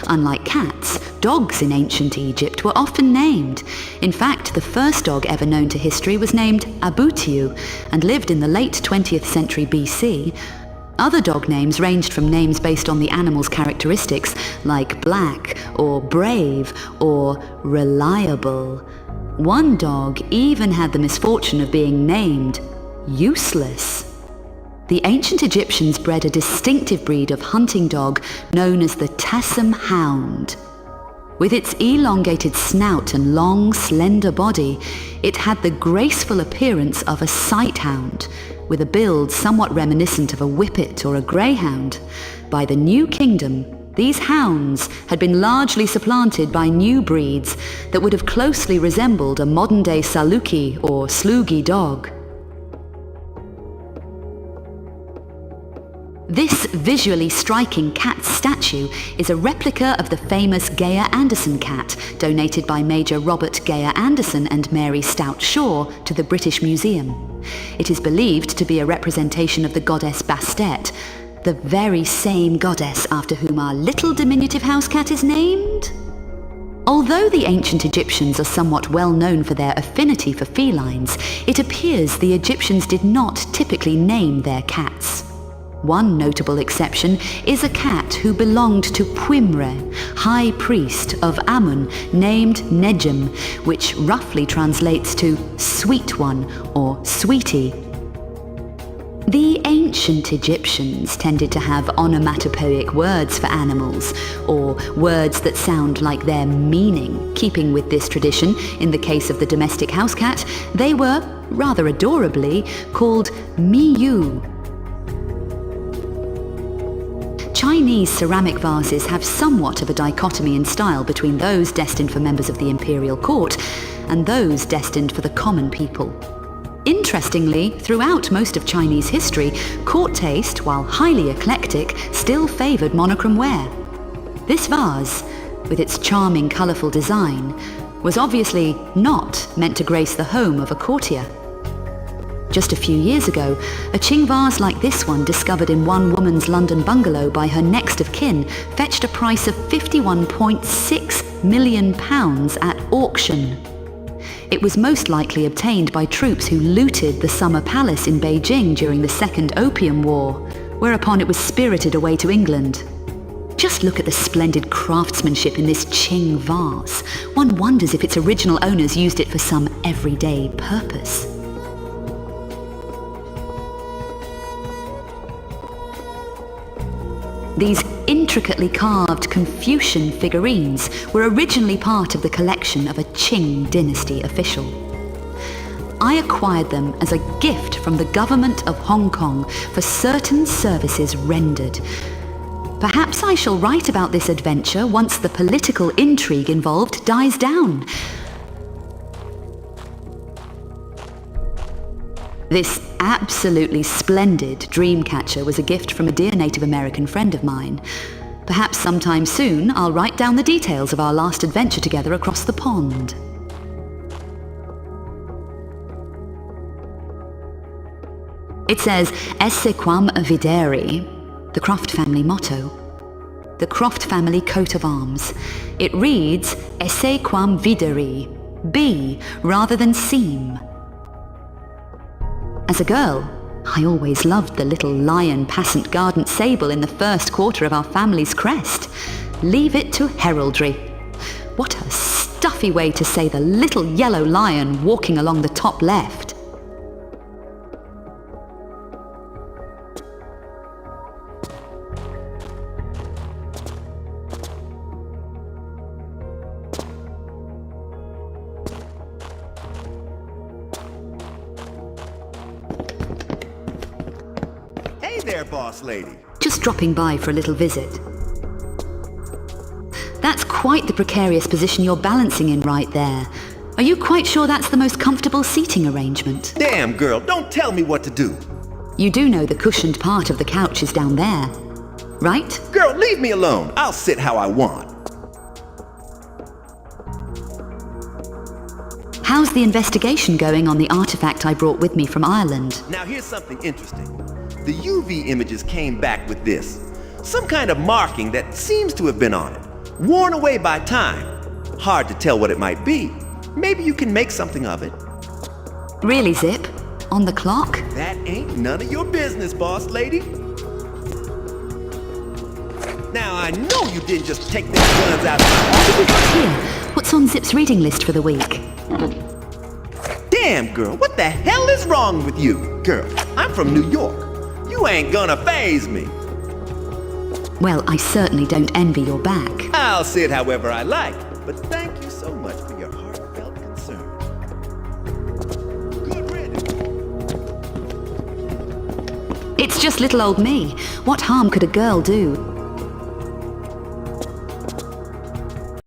Unlike cats, dogs in ancient Egypt were often named. In fact, the first dog ever known to history was named Abutiu and lived in the late 20th century BC. Other dog names ranged from names based on the animal's characteristics, like black or brave or reliable. One dog even had the misfortune of being named useless. The ancient Egyptians bred a distinctive breed of hunting dog known as the Tassum hound. With its elongated snout and long, slender body, it had the graceful appearance of a sighthound, with a build somewhat reminiscent of a whippet or a greyhound. By the New Kingdom, these hounds had been largely supplanted by new breeds that would have closely resembled a modern-day Saluki or Slugi dog. This visually striking cat statue is a replica of the famous Geyer Anderson cat, donated by Major Robert Geyer Anderson and Mary Stout Shaw to the British Museum. It is believed to be a representation of the goddess Bastet, the very same goddess after whom our little diminutive house cat is named. Although the ancient Egyptians are somewhat well known for their affinity for felines, it appears the Egyptians did not typically name their cats. One notable exception is a cat who belonged to Puimre, high priest of Amun, named Nejem, which roughly translates to sweet one or sweetie. The ancient Egyptians tended to have onomatopoeic words for animals, or words that sound like their meaning. Keeping with this tradition, in the case of the domestic house cat, they were, rather adorably, called miyu. Chinese ceramic vases have somewhat of a dichotomy in style between those destined for members of the imperial court and those destined for the common people. Interestingly, throughout most of Chinese history, court taste, while highly eclectic, still favoured monochrome ware. This vase, with its charming, colourful design, was obviously not meant to grace the home of a courtier. Just a few years ago, a Qing vase like this one, discovered in one woman's London bungalow by her next of kin, fetched a price of £51.6 million at auction. It was most likely obtained by troops who looted the Summer Palace in Beijing during the Second Opium War, whereupon it was spirited away to England. Just look at the splendid craftsmanship in this Qing vase. One wonders if its original owners used it for some everyday purpose. These intricately carved Confucian figurines were originally part of the collection of a Qing dynasty official. I acquired them as a gift from the government of Hong Kong for certain services rendered. Perhaps I shall write about this adventure once the political intrigue involved dies down. This absolutely splendid dream catcher was a gift from a dear Native American friend of mine. Perhaps sometime soon I'll write down the details of our last adventure together across the pond. It says, Esse quam videri, the Croft family motto. The Croft family coat of arms. It reads, Esse quam videri, be rather than seem. As a girl, I always loved the little lion passant guardant sable in the first quarter of our family's crest. Leave it to heraldry. What a stuffy way to say the little yellow lion walking along the top left. There, boss lady. Just dropping by for a little visit. That's quite the precarious position you're balancing in right there. Are you quite sure that's the most comfortable seating arrangement? Damn, girl, don't tell me what to do. You do know the cushioned part of the couch is down there, right? Girl, leave me alone. I'll sit how I want. How's the investigation going on the artifact I brought with me from Ireland? Now here's something interesting. The UV images came back with this. Some kind of marking that seems to have been on it. Worn away by time. Hard to tell what it might be. Maybe you can make something of it. Really, Zip? On the clock? That ain't none of your business, boss lady. Now, I know you didn't just take them guns out of my What have we got here? What's on Zip's reading list for the week? Damn, girl, what the hell is wrong with you? Girl, I'm from New York. You ain't gonna faze me. Well, I certainly don't envy your back. I'll sit however I like, but thank you so much for your heartfelt concern. Good riddance. It's just little old me. What harm could a girl do?